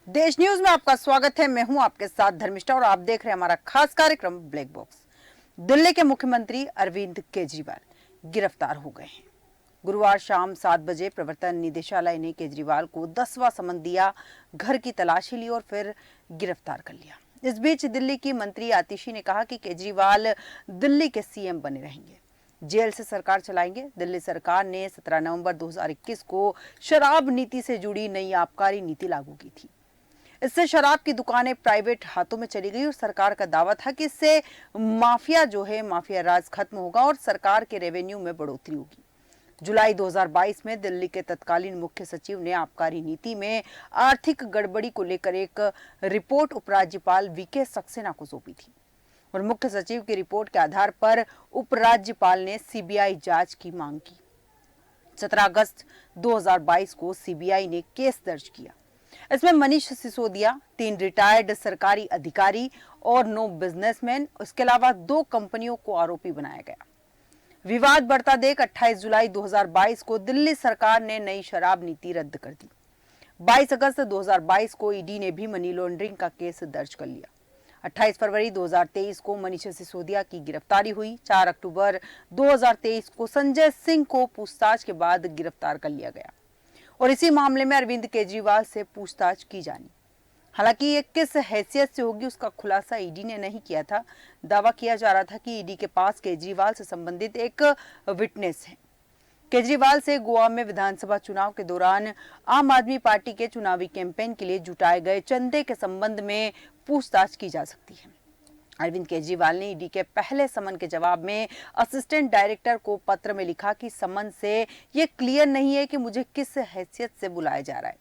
देश न्यूज में आपका स्वागत है। मैं हूं आपके साथ धर्मिष्ठा और आप देख रहे हैं हमारा खास कार्यक्रम ब्लैक बॉक्स। दिल्ली के मुख्यमंत्री अरविंद केजरीवाल गिरफ्तार हो गए हैं। गुरुवार शाम 7 बजे प्रवर्तन निदेशालय ने केजरीवाल को 10वां समन दिया, घर की तलाशी ली और फिर गिरफ्तार कर लिया। इस बीच दिल्ली की मंत्री आतिशी ने कहा कि केजरीवाल दिल्ली के सीएम बने रहेंगे, जेल से सरकार चलाएंगे। दिल्ली सरकार ने 17 नवंबर 2021 को शराब नीति से जुड़ी नई आबकारी नीति लागू की थी। इससे शराब की दुकानें प्राइवेट हाथों में चली गई और सरकार का दावा था कि इससे माफिया राज खत्म होगा और सरकार के रेवेन्यू में बढ़ोतरी होगी। जुलाई 2022 में दिल्ली के तत्कालीन मुख्य सचिव ने आबकारी नीति में आर्थिक गड़बड़ी को लेकर एक रिपोर्ट उपराज्यपाल वीके सक्सेना को सौंपी थी और मुख्य सचिव की रिपोर्ट के आधार पर उपराज्यपाल ने सीबीआई जांच की मांग की। 17 अगस्त 2022 को सीबीआई ने केस दर्ज किया। इसमें मनीष सिसोदिया, 3 रिटायर्ड सरकारी अधिकारी और 9 बिजनेसमैन, उसके अलावा 2 कंपनियों को आरोपी बनाया गया। विवाद बढ़ता देख 28 जुलाई 2022 को दिल्ली सरकार ने नई शराब नीति रद्द कर दी। 22 अगस्त 2022 को ईडी ने भी मनी लॉन्ड्रिंग का केस दर्ज कर लिया। 28 फरवरी 2023 को मनीष सिसोदिया की गिरफ्तारी हुई। 4 अक्टूबर 2023 को संजय सिंह को पूछताछ के बाद गिरफ्तार कर लिया गया और इसी मामले में अरविंद केजरीवाल से पूछताछ की जानी। हालांकि ये किस हैसियत से होगी उसका खुलासा ईडी ने नहीं किया था। दावा किया जा रहा था कि ईडी के पास केजरीवाल से संबंधित एक विटनेस है। केजरीवाल से गोवा में विधानसभा चुनाव के दौरान आम आदमी पार्टी के चुनावी कैंपेन के लिए जुटाए गए चंदे के संबंध में पूछताछ की जा सकती है। अरविंद केजरीवाल ने ईडी के पहले समन के जवाब में असिस्टेंट डायरेक्टर को पत्र में लिखा कि समन से ये क्लियर नहीं है कि मुझे किस हैसियत से बुलाया जा रहा है,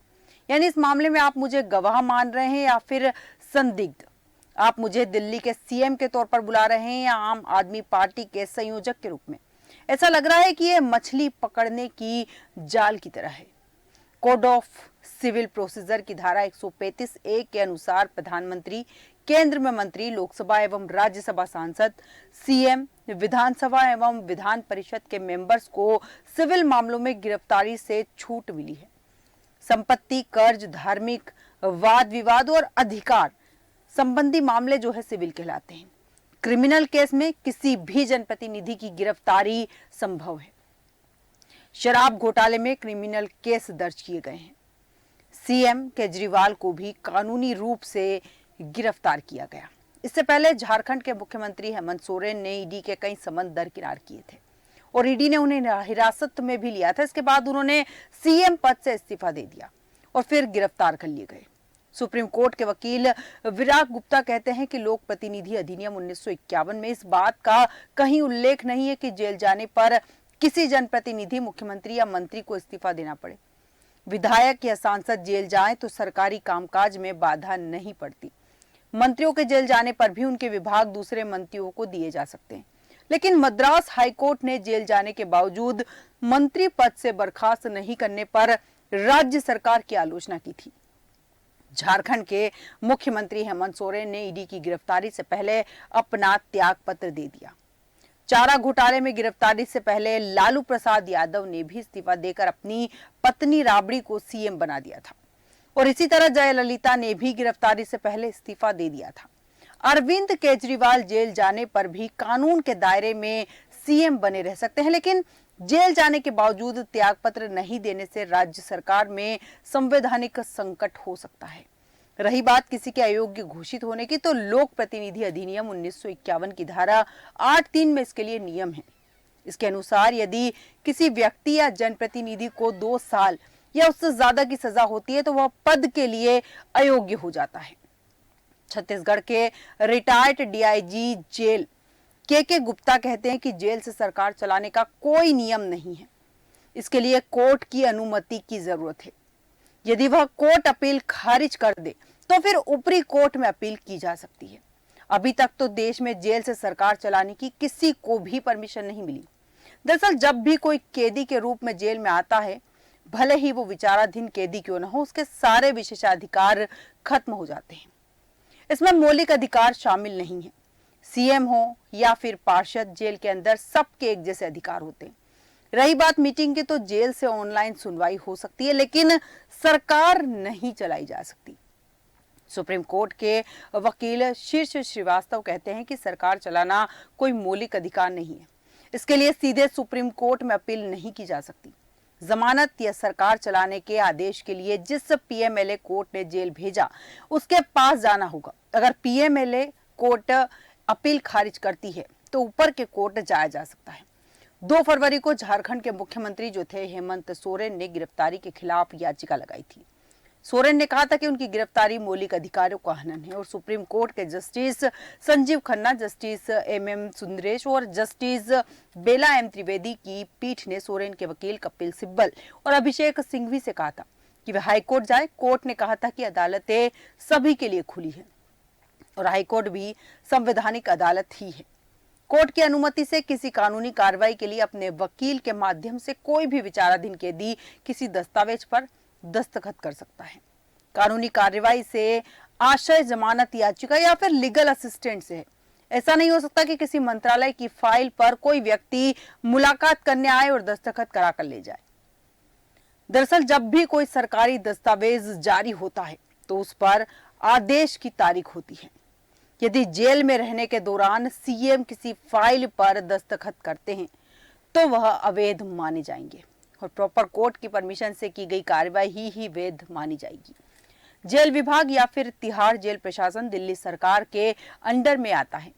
यानी इस मामले में आप मुझे गवाह मान रहे हैं या फिर संदिग्ध। आप मुझे दिल्ली के सीएम के तौर पर बुला रहे हैं या आम आदमी पार्टी के संयोजक के रूप में। ऐसा लग रहा है कि यह मछली पकड़ने की जाल की तरह है। कोड ऑफ सिविल प्रोसीजर की धारा 135(a) के अनुसार प्रधानमंत्री, केंद्र में मंत्री, लोकसभा एवं राज्यसभा सांसद, सीएम, विधानसभा एवं विधान परिषद के मेंबर्स को सिविल मामलों में गिरफ्तारी से छूट मिली है। संपत्ति, कर्ज, धार्मिक वाद विवाद और अधिकार संबंधी मामले सिविल कहलाते हैं। क्रिमिनल केस में किसी भी जनप्रतिनिधि की गिरफ्तारी संभव है। शराब घोटाले में क्रिमिनल केस दर्ज किए गए हैं। सीएम केजरीवाल को भी कानूनी रूप से गिरफ्तार किया गया। इससे पहले झारखंड के मुख्यमंत्री हेमंत सोरेन ने ईडी के कई समन दरकिनार किए थे और ईडी ने उन्हें हिरासत में भी लिया था। इसके बाद उन्होंने सीएम पद से इस्तीफा दे दिया और फिर गिरफ्तार कर लिए गए। सुप्रीम कोर्ट के वकील विराग गुप्ता कहते हैं कि लोक प्रतिनिधि अधिनियम 1951 में इस बात का कहीं उल्लेख नहीं है कि जेल जाने पर किसी जनप्रतिनिधि, मुख्यमंत्री या मंत्री को इस्तीफा देना पड़े। विधायक या सांसद जेल जाएं तो सरकारी कामकाज में बाधा नहीं पड़ती। मंत्रियों के जेल जाने पर भी उनके विभाग दूसरे मंत्रियों को दिए जा सकते हैं। लेकिन मद्रास हाईकोर्ट ने जेल जाने के बावजूद मंत्री पद से बर्खास्त नहीं करने पर राज्य सरकार की आलोचना की थी। झारखंड के मुख्यमंत्री हेमंत सोरेन ने ईडी की गिरफ्तारी से पहले अपना त्याग पत्र दे दिया। चारा घोटाले में गिरफ्तारी से पहले लालू प्रसाद यादव ने भी इस्तीफा देकर अपनी पत्नी राबड़ी को सीएम बना दिया था और इसी तरह जयललिता ने भी गिरफ्तारी से पहले इस्तीफा दे दिया था। अरविंद केजरीवाल जेल जाने पर भी कानून के दायरे में सीएम बने रह सकते हैं, लेकिन जेल जाने के बावजूद त्यागपत्र नहीं देने से राज्य सरकार में संवैधानिक संकट हो सकता है। रही बात किसी के अयोग्य घोषित होने की, तो लोक प्रतिनिधि अधिनियम 1951 की धारा 8(3) में इसके लिए नियम है। इसके अनुसार यदि किसी व्यक्ति या जनप्रतिनिधि को 2 साल या उससे ज्यादा की सजा होती है तो वह पद के लिए अयोग्य हो जाता है। छत्तीसगढ़ के रिटायर्ड डीआईजी जेल के गुप्ता कहते हैं कि जेल से सरकार चलाने का कोई नियम नहीं है। इसके लिए कोर्ट की अनुमति की जरूरत है। यदि वह कोर्ट अपील खारिज कर दे तो फिर ऊपरी कोर्ट में अपील की जा सकती है। अभी तक तो देश में जेल से सरकार चलाने की किसी को भी परमिशन नहीं मिली। दरअसल जब भी कोई कैदी के रूप में जेल में आता है, भले ही वो विचाराधीन कैदी क्यों न हो, उसके सारे विशेषाधिकार खत्म हो जाते हैं। इसमें मौलिक अधिकार शामिल नहीं है। सीएम हो या फिर पार्षद, जेल के अंदर सबके एक जैसे अधिकार होते हैं। रही बात मीटिंग की, तो जेल से ऑनलाइन सुनवाई हो सकती है, लेकिन सरकार नहीं चलाई जा सकती। सुप्रीम कोर्ट के वकील शीर्ष श्रीवास्तव कहते हैं कि सरकार चलाना कोई मौलिक अधिकार नहीं है। इसके लिए सीधे सुप्रीम कोर्ट में अपील नहीं की जा सकती। जमानत या सरकार चलाने के आदेश के लिए जिस पीएमएलए कोर्ट ने जेल भेजा उसके पास जाना होगा। अगर पीएमएलए कोर्ट अपील खारिज करती है तो ऊपर के कोर्ट जाया जा सकता है। 2 फरवरी को झारखंड के मुख्यमंत्री जो थे हेमंत सोरेन ने गिरफ्तारी के खिलाफ याचिका लगाई थी। सोरेन ने कहा था कि उनकी गिरफ्तारी मौलिक अधिकारों का हनन है और सुप्रीम कोर्ट के justice Sanjiv Khanna, justice MM Sundresh और जस्टिस बेला एम त्रिवेदी की पीठ ने सोरेन के वकील कपिल सिब्बल और अभिषेक सिंघवी से कहा था कि वे हाईकोर्ट जाए। कोर्ट ने कहा था कि अदालतें सभी के लिए खुली है और हाईकोर्ट भी संवैधानिक अदालत ही है। कोर्ट की अनुमति से किसी कानूनी कार्रवाई के लिए अपने वकील के माध्यम से कोई भी विचाराधीन कैदी किसी दस्तावेज पर दस्तखत कर सकता है। कानूनी कार्रवाई से आशय जमानत याचिका या फिर लीगल असिस्टेंट से है। ऐसा नहीं हो सकता कि किसी मंत्रालय की फाइल पर कोई व्यक्ति मुलाकात करने आए और दस्तखत करा कर ले जाए। दरअसल जब भी कोई सरकारी दस्तावेज जारी होता है तो उस पर आदेश की तारीख होती है। यदि जेल में रहने के दौरान सीएम किसी फाइल पर दस्तखत करते हैं तो वह अवैध माने जाएंगे और प्रॉपर कोर्ट की परमिशन से की गई कार्रवाई ही वैध मानी जाएगी। जेल विभाग या फिर तिहाड़ जेल प्रशासन दिल्ली सरकार के अंडर में आता है।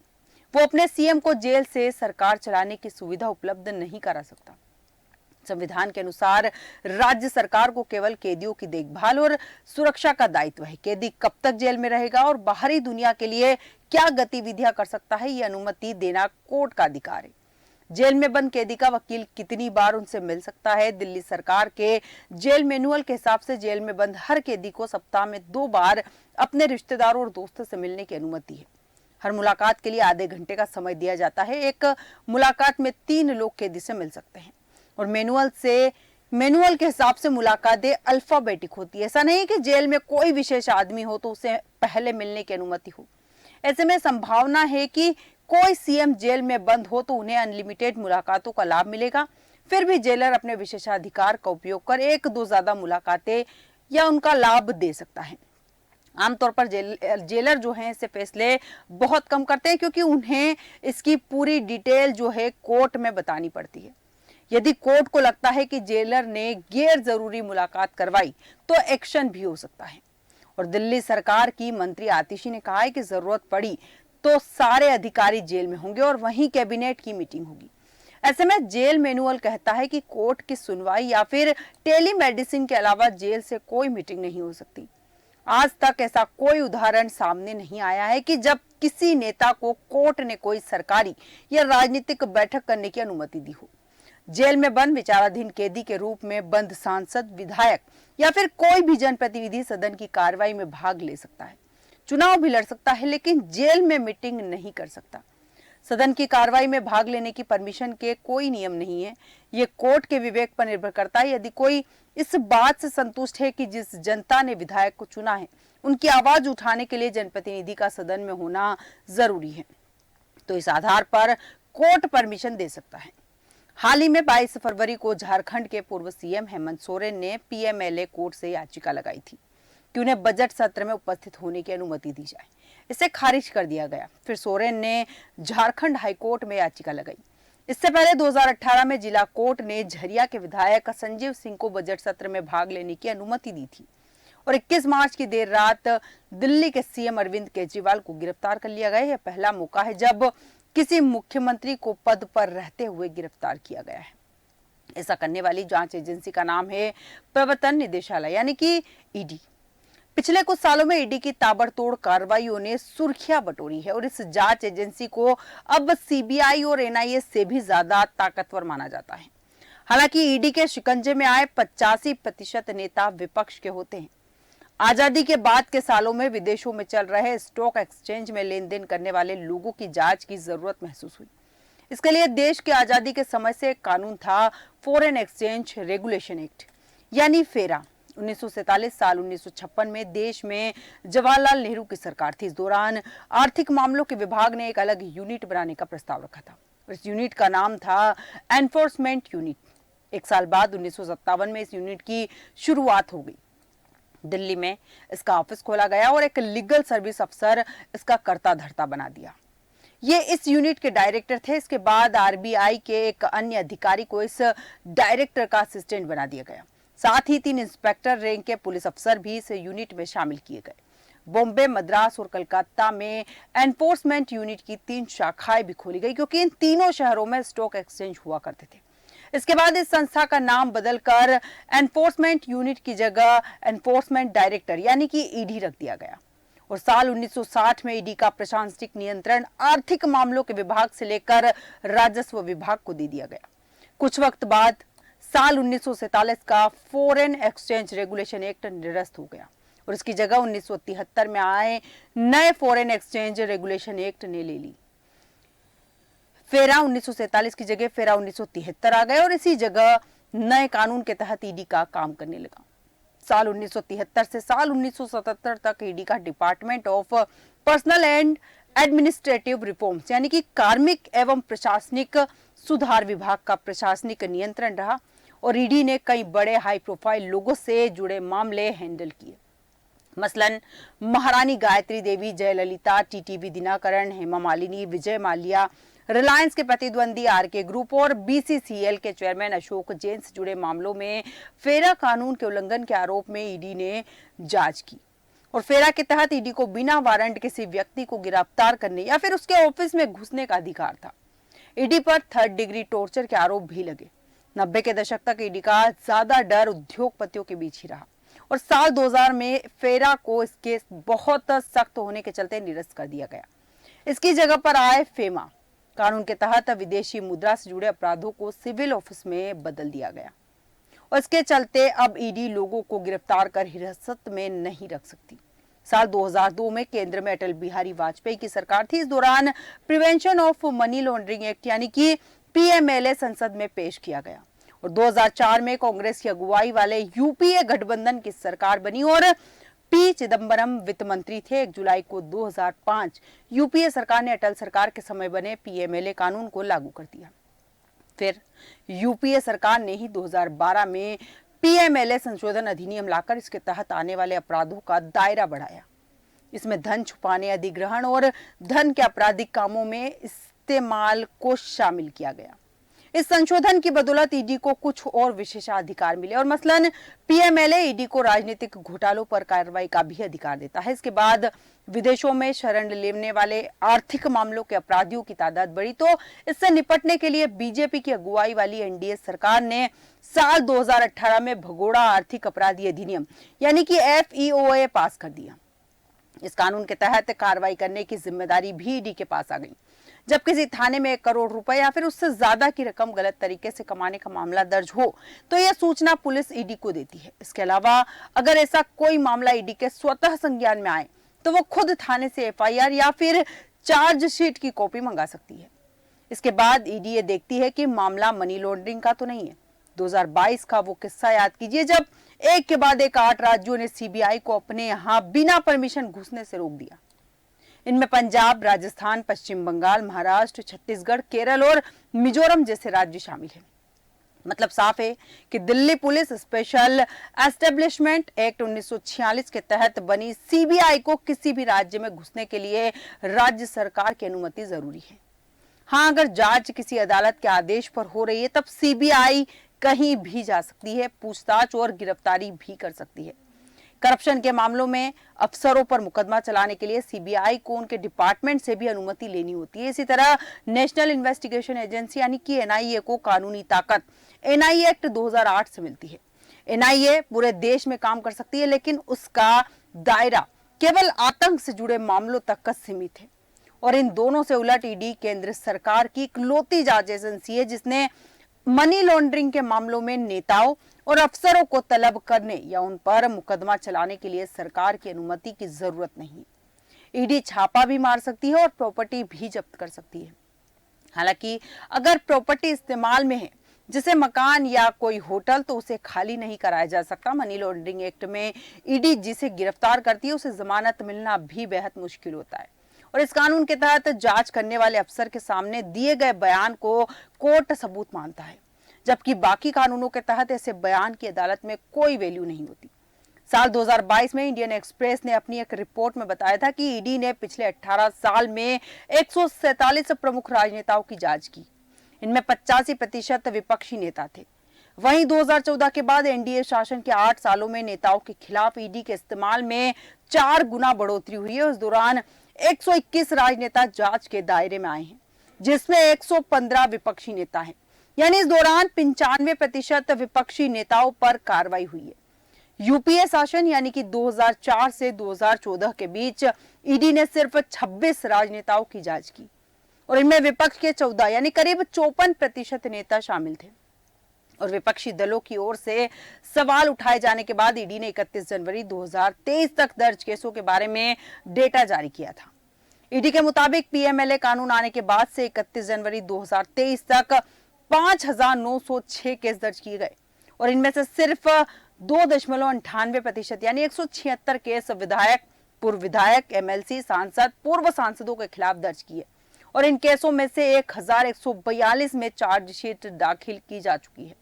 वो अपने सीएम को जेल से सरकार चलाने की सुविधा उपलब्ध नहीं करा सकता। संविधान के अनुसार राज्य सरकार को केवल कैदियों की देखभाल और सुरक्षा का दायित्व है। कैदी कब तक जेल में रहेगा और बाहरी दुनिया के लिए क्या गतिविधियां कर सकता है, ये अनुमति देना कोर्ट का अधिकार है। जेल में बंद कैदी का वकील कितनी बार उनसे मिल सकता है? दिल्ली सरकार के जेल मैनुअल के हिसाब से जेल में बंद हर कैदी को सप्ताह में 2 बार अपने रिश्तेदारों और दोस्तों से मिलने की अनुमति है। हर मुलाकात के लिए आधे घंटे का समय दिया जाता है। एक मुलाकात में 3 लोग कैदी से मिल सकते हैं और मैनुअल के हिसाब से मुलाकातें अल्फाबेटिक होती है। ऐसा नहीं कि जेल में कोई विशेष आदमी हो तो उसे पहले मिलने की अनुमति हो। ऐसे में संभावना है कि कोई सीएम जेल में बंद हो तो उन्हें अनलिमिटेड मुलाकातों का लाभ मिलेगा। फिर भी जेलर अपने विशेषाधिकार का उपयोग कर 1-2 ज्यादा मुलाकातें या उनका लाभ दे सकता है। आमतौर पर जेलर जो हैं ऐसे फैसले बहुत कम करते हैं क्योंकि उन्हें इसकी पूरी डिटेल जो है कोर्ट में बतानी पड़ती है। यदि कोर्ट को लगता है कि जेलर ने गैर जरूरी मुलाकात करवाई तो एक्शन भी हो सकता है। और दिल्ली सरकार की मंत्री आतिशी ने कहा है कि जरूरत पड़ी तो सारे अधिकारी जेल में होंगे और वहीं कैबिनेट की मीटिंग होगी। ऐसे में जेल मैनुअल कहता है कि कोर्ट की सुनवाई या फिर टेलीमेडिसिन के अलावा जेल से कोई मीटिंग नहीं हो सकती। आज तक ऐसा कोई उदाहरण सामने नहीं आया है कि जब किसी नेता को कोर्ट ने कोई सरकारी या राजनीतिक बैठक करने की अनुमति दी हो। जेल में बंद विचाराधीन कैदी के रूप में बंद सांसद, विधायक या फिर कोई भी जनप्रतिनिधि सदन की कार्रवाई में भाग ले सकता है, चुनाव भी लड़ सकता है, लेकिन जेल में मीटिंग नहीं कर सकता। सदन की कार्रवाई में भाग लेने की परमिशन के कोई नियम नहीं है। ये कोर्ट के विवेक पर निर्भर करता है। यदि कोई इस बात से संतुष्ट है कि जिस जनता ने विधायक को चुना है उनकी आवाज उठाने के लिए जनप्रतिनिधि का सदन में होना जरूरी है तो इस आधार पर कोर्ट परमिशन दे सकता है। हाल ही में 22 फरवरी को झारखंड के पूर्व सीएम हेमंत सोरेन ने पीएमएलए कोर्ट से याचिका लगाई थी कि उन्हें बजट सत्र में उपस्थित होने की अनुमति दी जाए। इसे खारिज कर दिया गया। फिर सोरेन ने झारखंड हाईकोर्ट में याचिका लगाई। इससे पहले 2018 में जिला कोर्ट ने झरिया के विधायक संजीव सिंह को बजट सत्र में भाग लेने की अनुमति दी थी और 21 मार्च की देर रात दिल्ली के सीएम अरविंद केजरीवाल को गिरफ्तार कर लिया गया। यह पहला मौका है जब किसी मुख्यमंत्री को पद पर रहते हुए गिरफ्तार किया गया है। ऐसा करने वाली जांच एजेंसी का नाम है प्रवर्तन निदेशालय यानी कि ईडी। पिछले कुछ सालों में ईडी की ताबड़तोड़ कार्रवाइयों ने सुर्खियां बटोरी है और इस जांच एजेंसी को अब सीबीआई और एनआईए से भी ज्यादा ताकतवर माना जाता है। हालांकि ईडी के शिकंजे में आए 85% नेता विपक्ष के होते हैं। आजादी के बाद के सालों में विदेशों में चल रहे स्टॉक एक्सचेंज में लेन देन करने वाले लोगों की जांच की जरूरत महसूस हुई। इसके लिए देश की आजादी के समय से एक कानून था, फॉरेन एक्सचेंज रेगुलेशन एक्ट यानी फेरा। 1947 साल 1956 में देश में जवाहरलाल नेहरू की सरकार थी। इस दौरान आर्थिक मामलों के विभाग ने एक अलग यूनिट बनाने का प्रस्ताव रखा था। इस यूनिट का नाम था एनफोर्समेंट यूनिट। एक साल बाद 1957 में इस यूनिट की शुरुआत हो गई। दिल्ली में इसका ऑफिस खोला गया और एक लीगल सर्विस अफसर इसका कर्ता धर्ता बना दिया। ये इस यूनिट के डायरेक्टर थे। इसके बाद आरबीआई के एक अन्य अधिकारी को इस डायरेक्टर का असिस्टेंट बना दिया गया। साथ ही 3 इंस्पेक्टर रैंक के पुलिस अफसर भी इस यूनिट में शामिल किए गए। बॉम्बे, मद्रास और कलकत्ता में एनफोर्समेंट यूनिट की 3 शाखाएं भी खोली गई, क्योंकि इन तीनों शहरों में स्टॉक एक्सचेंज हुआ करते थे। इसके बाद इस संस्था का नाम बदलकर एनफोर्समेंट यूनिट की जगह एनफोर्समेंट डायरेक्टर यानी कि ईडी रख दिया गया। और साल 1960 में ईडी का प्रशासनिक नियंत्रण आर्थिक मामलों के विभाग से लेकर राजस्व विभाग को दे दिया गया। कुछ वक्त बाद साल 1947 का फॉरेन एक्सचेंज रेगुलेशन एक्ट निरस्त हो गया और इसकी जगह 1973 में आए नए फॉरेन एक्सचेंज रेगुलेशन एक्ट ने ले ली। फेरा 1947 की जगह फेरा 1973 आ गए और इसी जगह नए कानून के तहत ईडी का काम करने लगा। साल 1973 से साल 1977 तक ईडी का department of personal and administrative reforms यानी कि कार्मिक एवं प्रशासनिक सुधार विभाग का प्रशासनिक नियंत्रण रहा और ईडी ने कई बड़े हाई प्रोफाइल लोगों से जुड़े मामले हैंडल किए। मसलन महारानी गायत्री देवी, जयललिता, टीटीवी दिनकरन, हेमा मालिनी, विजय माल्या, रिलायंस के प्रतिद्वंदी आरके ग्रुप और बीसीसीएल के चेयरमैन अशोक जैन से जुड़े मामलों में फेरा कानून के उल्लंघन के आरोप में ईडी ने जांच की और फेरा के तहत ईडी को बिना वारंट किसी व्यक्ति को गिरफ्तार करने या फिर उसके ऑफिस में घुसने का अधिकार था। ईडी पर 3rd डिग्री टॉर्चर के आरोप भी लगे। 90 के दशक तक ईडी का ज्यादा डर उद्योगपतियों के बीच ही रहा और साल 2000 में फेरा को इसके बहुत सख्त होने के चलते निरस्त कर दिया गया। इसकी जगह पर आए फेमा कानून के तहत विदेशी मुद्रा से जुड़े अपराधों को सिविल ऑफिस में बदल दिया गया और इसके चलते अब ईडी लोगों को गिरफ्तार कर हिरासत में नहीं रख सकती। साल 2002 में केंद्र में अटल बिहारी वाजपेयी की सरकार थी। इस दौरान prevention of money laundering act यानी कि पीएमएलए संसद में पेश किया गया और 2004 में कांग्रेस की अगुवाई वाले यूपीए गठबंधन की सरकार बनी और पी चिदम्बरम वित्त मंत्री थे। 1 जुलाई को 2005 यूपीए सरकार ने अटल सरकार के समय बने पीएमएलए कानून को लागू कर दिया। फिर यूपीए सरकार ने ही 2012 में पीएमएलए संशोधन अधिनियम लाकर इसके तहत आने वाले अपराधों का दायरा बढ़ाया। इसमें धन छुपाने, अधिग्रहण और धन के आपराधिक कामों में इस्तेमाल को शामिल किया गया। इस संशोधन की बदौलत ईडी को कुछ और विशेषाधिकार मिले और मसलन पीएमएलए ईडी को राजनीतिक घोटालों पर कार्रवाई का भी अधिकार देता है। इसके बाद विदेशों में शरण लेने वाले आर्थिक मामलों के अपराधियों की तादाद बढ़ी तो इससे निपटने के लिए बीजेपी की अगुवाई वाली एनडीए सरकार ने साल 2018 में भगोड़ा आर्थिक अपराधी अधिनियम यानी कि FEOA पास कर दिया। इस कानून के तहत कार्रवाई करने की जिम्मेदारी भी ईडी के पास आ गई। जब किसी थाने में 1 करोड़ रुपए या फिर उससे ज्यादा की रकम गलत तरीके से कमाने का मामला दर्ज हो तो यह सूचना पुलिस ईडी को देती है। इसके अलावा अगर ऐसा कोई मामला ईडी के स्वतः संज्ञान में आए तो वो खुद थाने से एफआईआर या फिर चार्जशीट की कॉपी मंगा सकती है। इसके बाद ईडी ये देखती है कि मामला मनी लॉन्ड्रिंग का तो नहीं है। 2022 का वो किस्सा याद कीजिए जब एक के बाद एक 8 राज्यों ने सीबीआई को अपने यहाँ बिना परमिशन घुसने से रोक दिया। इनमें पंजाब, राजस्थान, पश्चिम बंगाल, महाराष्ट्र, छत्तीसगढ़, केरल और मिजोरम जैसे राज्य शामिल हैं। मतलब साफ है कि Delhi police special establishment act 1946 के तहत बनी सीबीआई को किसी भी राज्य में घुसने के लिए राज्य सरकार की अनुमति जरूरी है। हाँ, अगर जांच किसी अदालत के आदेश पर हो रही है तब सीबीआई कहीं भी जा सकती है, पूछताछ और गिरफ्तारी भी कर सकती है। करप्शन के मामलों में अफसरों पर मुकदमा चलाने के लिए सीबीआई को उनके डिपार्टमेंट से भी अनुमति लेनी होती है। इसी तरह नेशनल इन्वेस्टिगेशन एजेंसी यानी कि एनआईए को कानूनी ताकत एनआईए एक्ट 2008 से मिलती है। एनआईए पूरे देश में काम कर सकती है, लेकिन उसका दायरा केवल आतंक से जुड़े मामलों तक का सीमित है। और इन दोनों से उलट ईडी केंद्र सरकार की इकलौती जांच एजेंसी है जिसने मनी लॉन्ड्रिंग के मामलों में नेताओं और अफसरों को तलब करने या उन पर मुकदमा चलाने के लिए सरकार की अनुमति की जरूरत नहीं। ईडी छापा भी मार सकती है और प्रॉपर्टी भी जब्त कर सकती है। हालांकि अगर प्रॉपर्टी इस्तेमाल में है, जैसे मकान या कोई होटल, तो उसे खाली नहीं कराया जा सकता। मनी लॉन्ड्रिंग एक्ट में ईडी जिसे गिरफ्तार करती है उसे जमानत मिलना भी बेहद मुश्किल होता है और इस कानून के तहत जांच करने वाले अफसर के सामने दिए गए बयान को कोर्ट सबूत मानता है, जबकि बाकी कानूनों के तहत ऐसे बयान की अदालत में कोई वैल्यू नहीं होती। साल 2022 में इंडियन एक्सप्रेस ने अपनी एक रिपोर्ट में बताया था कि ईडी ने पिछले 18 साल में 147 प्रमुख राजनेताओं की जांच की। इनमें 85% विपक्षी नेता थे। वहीं 2014 के बाद एनडीए शासन के 8 सालों में नेताओं के खिलाफ ईडी के इस्तेमाल में 4 गुना बढ़ोतरी हुई है। उस दौरान 121 राजनेता जांच के दायरे में आए हैं, जिसमें 115 विपक्षी नेता हैं। यानी इस दौरान 95% विपक्षी नेताओं पर कार्रवाई हुई है। यूपीए शासन यानी कि 2004 से 2014 के बीच ईडी ने सिर्फ 26 राजनेताओं की जांच की और इनमें विपक्ष के 14 यानी करीब 54% नेता शामिल थे। और विपक्षी दलों की ओर से सवाल उठाए जाने के बाद ईडी ने 31 जनवरी 2023 तक दर्ज केसों के बारे में डेटा जारी किया था। ईडी के मुताबिक पीएमएलए कानून आने के बाद से 31 जनवरी 2023 तक 5,906 केस दर्ज किए गए और इनमें से सिर्फ 2.98% यानी 176 केस विधायक, पूर्व विधायक, एमएलसी, सांसद, पूर्व सांसदों के खिलाफ दर्ज किए और इन केसों में से 1,142 में चार्जशीट दाखिल की जा चुकी है,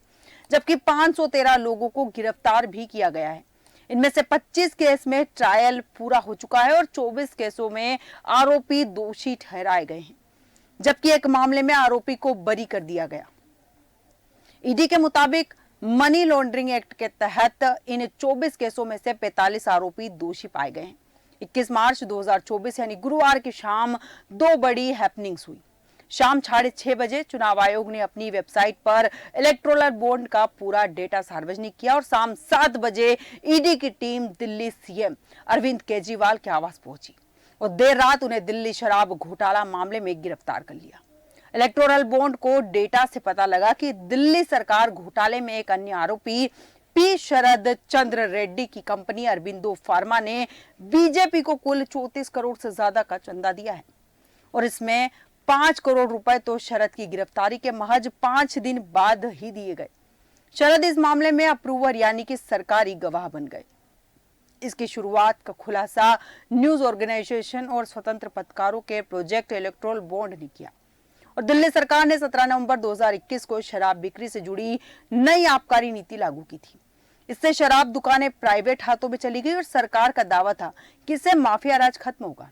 जबकि 513 लोगों को गिरफ्तार भी किया गया है। इनमें से 25 केस में ट्रायल पूरा हो चुका है और 24 केसों में आरोपी दोषी ठहराए गए हैं, जबकि एक मामले में आरोपी को बरी कर दिया गया। ईडी के मुताबिक मनी लॉन्ड्रिंग एक्ट के तहत इन 24 केसों में से 45 आरोपी दोषी पाए गए हैं। 21 मार्च 2024 यानी गुरुवार की शाम 2 बड़ी हैपनिंग्स हुई। शाम 6:30 बजे चुनाव आयोग ने अपनी वेबसाइट पर इलेक्टोरल बॉन्ड का पूरा डेटा सार्वजनिक किया और शाम 7 बजे ईडी की टीम दिल्ली सीएम अरविंद केजरीवाल के आवास पहुंची और देर रात उन्हें दिल्ली शराब घोटाला मामले में गिरफ्तार कर लिया। इलेक्टोरल बॉन्ड को डेटा से पता लगा कि दिल्ली सरकार घोटाले में एक अन्य आरोपी पी शरद चंद्र रेड्डी की कंपनी अरबिंदो फार्मा ने बीजेपी को कुल 34 करोड़ से ज्यादा का चंदा दिया है और इसमें 5 करोड़ रुपए तो शरद की गिरफ्तारी के महज 5 दिन बाद ही दिए गए। शरद इस मामले में अप्रूवर यानी कि सरकारी गवाह बन गए। इसकी शुरुआत का खुलासा न्यूज ऑर्गेनाइजेशन और स्वतंत्र पत्रकारों के प्रोजेक्ट इलेक्टोरल बॉन्ड ने किया और दिल्ली सरकार ने 17 नवंबर 2021 को शराब बिक्री से जुड़ी नई आबकारी नीति लागू की थी। इससे शराब दुकानें प्राइवेट हाथों में चली गई और सरकार का दावा था कि इससे माफिया राज खत्म होगा,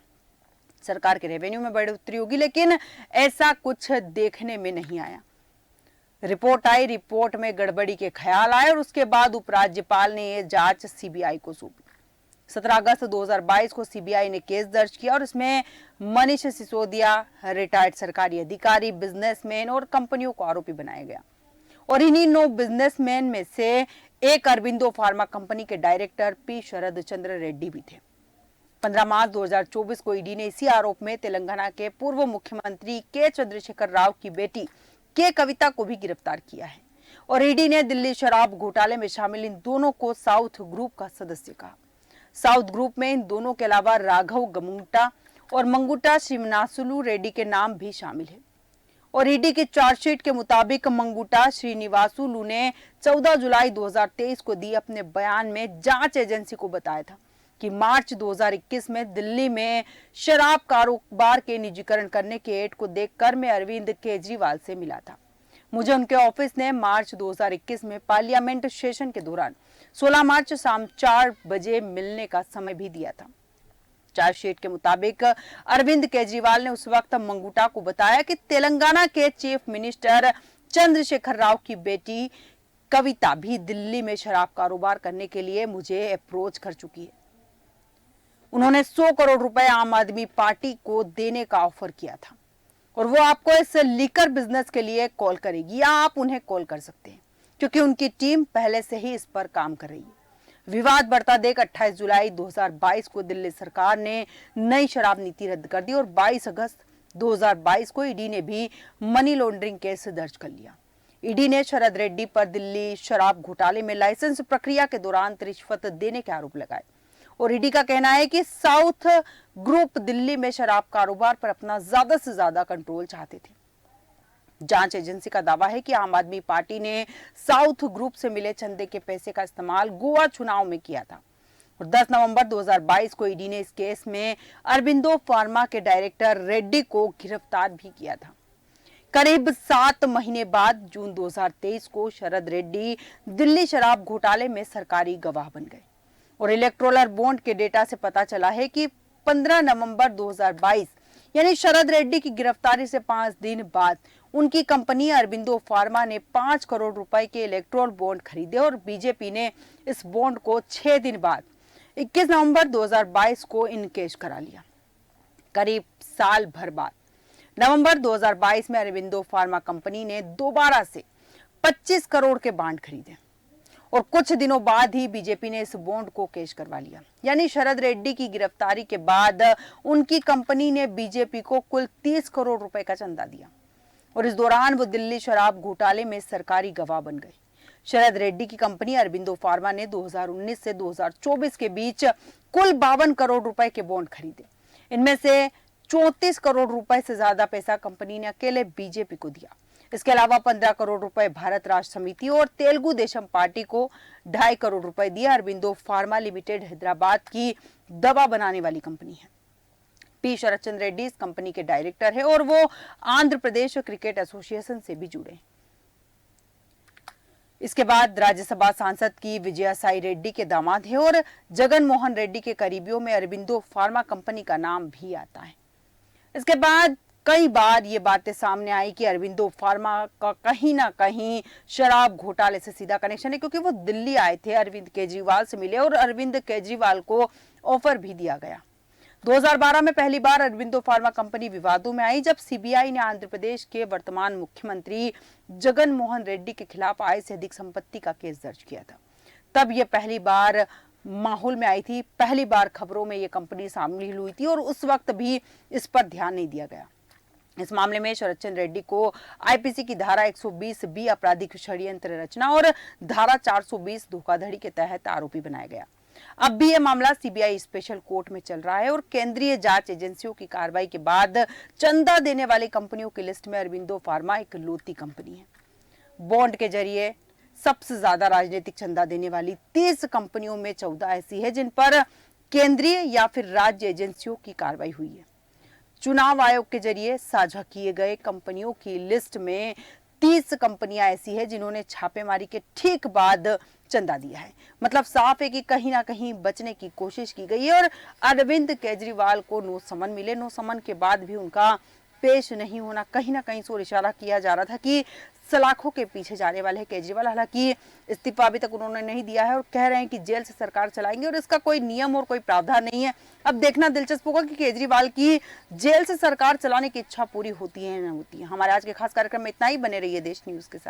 सरकार के रेवेन्यू में बढ़ोतरी होगी, लेकिन ऐसा कुछ देखने में नहीं आया। रिपोर्ट आई, रिपोर्ट में गड़बड़ी के ख्याल आए और उसके बाद उपराज्यपाल ने यह जांच सीबीआई को सौंपी। 17 अगस्त 2022 को सीबीआई ने केस दर्ज किया और इसमें मनीष सिसोदिया, रिटायर्ड सरकारी अधिकारी, बिजनेसमैन और कंपनियों को आरोपी बनाया गया और इन्हीं 9 बिजनेसमैन में से एक अरबिंदो फार्मा कंपनी के डायरेक्टर पी शरद चंद्र रेड्डी भी थे। 15 मार्च 2024 को ईडी ने इसी आरोप में तेलंगाना के पूर्व मुख्यमंत्री के चंद्रशेखर राव की बेटी के कविता को भी गिरफ्तार किया है और ईडी ने दिल्ली शराब घोटाले में शामिल इन दोनों को साउथ ग्रुप का सदस्य कहा। साउथ ग्रुप में इन दोनों के अलावा राघव गमुंगटा और मंगुटा श्रीनिवासुलू रेड्डी के नाम भी शामिल है और ईडी की चार्जशीट के मुताबिक मंगुटा श्रीनिवासुलू ने 14 जुलाई 2023 को दी अपने बयान में जांच एजेंसी को बताया था कि मार्च 2021 में दिल्ली में शराब कारोबार के निजीकरण करने के एड को देखकर मैं अरविंद केजरीवाल से मिला था। मुझे उनके ऑफिस ने मार्च 2021 में पार्लियामेंट सेशन के दौरान 16 मार्च शाम 4 बजे मिलने का समय भी दिया था। चार्जशीट के मुताबिक अरविंद केजरीवाल ने उस वक्त मंगुटा को बताया कि तेलंगाना के चीफ मिनिस्टर चंद्रशेखर राव की बेटी कविता भी दिल्ली में शराब कारोबार करने के लिए मुझे अप्रोच कर चुकी है। उन्होंने 100 करोड़ रुपए आम आदमी पार्टी को देने का ऑफर किया था और वो आपको इस लीकर बिजनेस के लिए कॉल करेगी या आप उन्हें कॉल कर सकते हैं क्योंकि उनकी टीम पहले से ही इस पर काम कर रही है। विवाद बढ़ता देख 28 जुलाई 2022 को दिल्ली सरकार ने नई शराब नीति रद्द कर दी और 22 अगस्त 2022 को ईडी ने भी मनी लॉन्ड्रिंग केस दर्ज कर लिया। ईडी ने शरद रेड्डी पर दिल्ली शराब घोटाले में लाइसेंस प्रक्रिया के दौरान रिश्वत देने के आरोप लगाए और ईडी का कहना है कि साउथ ग्रुप दिल्ली में शराब कारोबार पर अपना ज्यादा से ज्यादा कंट्रोल चाहते थे। जांच एजेंसी का दावा है कि आम आदमी पार्टी ने साउथ ग्रुप से मिले चंदे के पैसे का इस्तेमाल गोवा चुनाव में किया था और 10 नवंबर 2022 को ईडी ने इस केस में अरबिंदो फार्मा के डायरेक्टर रेड्डी को गिरफ्तार भी किया था। करीब 7 महीने बाद जून 2023 को शरद रेड्डी दिल्ली शराब घोटाले में सरकारी गवाह बन गए और इलेक्टोरल बॉन्ड के डेटा से पता चला है कि 15 नवंबर 2022 यानी शरद रेड्डी की गिरफ्तारी से 5 दिन बाद उनकी कंपनी अरबिंदो फार्मा ने 5 करोड़ रुपए के इलेक्टोरल बॉन्ड खरीदे और बीजेपी ने इस बॉन्ड को 6 दिन बाद 21 नवंबर 2022 को इनकेश करा लिया। करीब साल भर बाद नवंबर 2022 में अरबिंदो फार्मा कंपनी ने दोबारा से 25 करोड़ के बॉन्ड खरीदे और कुछ दिनों बाद ही बीजेपी ने इस बॉन्ड को कैश करवा लिया। यानी शरद रेड्डी की गिरफ्तारी के बाद उनकी कंपनी ने बीजेपी को कुल 30 करोड़ रुपए का चंदा दिया और इस दौरान वो दिल्ली शराब घोटाले में सरकारी गवाह बन गए। शरद रेड्डी की कंपनी अरबिंदो फार्मा ने 2019 से 2024 के बीच कुल 52 करोड़ रुपए के बॉन्ड खरीदे। इनमें से 34 करोड़ रुपए से ज्यादा पैसा कंपनी ने अकेले बीजेपी को दिया। इसके अलावा 15 करोड़ रुपए भारत राष्ट्र समिति और तेलुगु देशम पार्टी को 2.5 करोड़ रुपए दिए। अरबिंदो फार्मा लिमिटेड हैदराबाद की दवा बनाने वाली कंपनी है। पी शरद चंद्र रेड्डी इस कंपनी के डायरेक्टर है और वो आंध्र प्रदेश क्रिकेट एसोसिएशन से भी जुड़े। इसके बाद राज्यसभा सांसद की विजया साई रेड्डी के दामाद है और जगन मोहन रेड्डी के करीबियों में अरबिंदो फार्मा कंपनी का नाम भी आता है। इसके बाद कई बार ये बातें सामने आई कि अरबिंदो फार्मा का कहीं ना कहीं शराब घोटाले से सीधा कनेक्शन है, क्योंकि वो दिल्ली आए थे, अरविंद केजरीवाल से मिले और अरविंद केजरीवाल को ऑफर भी दिया गया। 2012 में पहली बार अरबिंदो फार्मा कंपनी विवादों में आई जब सीबीआई ने आंध्र प्रदेश के वर्तमान मुख्यमंत्री जगन मोहन रेड्डी के खिलाफ आय से अधिक संपत्ति का केस दर्ज किया था। तब ये पहली बार माहौल में आई थी, पहली बार खबरों में ये कंपनी शामिल हुई थी और उस वक्त भी इस पर ध्यान नहीं दिया गया। इस मामले में शरद चंद्र रेड्डी को आईपीसी की धारा 120 बी आपराधिक षड्यंत्र रचना और धारा 420 धोखाधड़ी के तहत आरोपी बनाया गया। अब भी यह मामला सीबीआई स्पेशल कोर्ट में चल रहा है और केंद्रीय जांच एजेंसियों की कार्रवाई के बाद चंदा देने वाली कंपनियों की लिस्ट में अरबिंदो फार्मा एक लौती कंपनी है। बॉन्ड के जरिए सबसे ज्यादा राजनीतिक चंदा देने वाली 30 कंपनियों में 14 ऐसी है जिन पर केंद्रीय या फिर राज्य एजेंसियों की कार्रवाई हुई है। चुनाव आयोग के जरिए साझा किए गए कंपनियों की लिस्ट में 30 कंपनियां ऐसी है जिन्होंने छापेमारी के ठीक बाद चंदा दिया है। मतलब साफ है कि कहीं ना कहीं बचने की कोशिश की गई है और अरविंद केजरीवाल को नो समन मिले, नो समन के बाद भी उनका पेश नहीं होना कहीं ना कहीं से इशारा किया जा रहा था कि सलाखों के पीछे जाने वाले हैं केजरीवाल। हालांकि इस्तीफा अभी तक उन्होंने नहीं दिया है और कह रहे हैं कि जेल से सरकार चलाएंगे और इसका कोई नियम और कोई प्रावधान नहीं है। अब देखना दिलचस्प होगा कि केजरीवाल की जेल से सरकार चलाने की इच्छा पूरी होती है या नहीं होती है। हमारे आज के खास कार्यक्रम में इतना ही। बने रहिए देश न्यूज के साथ।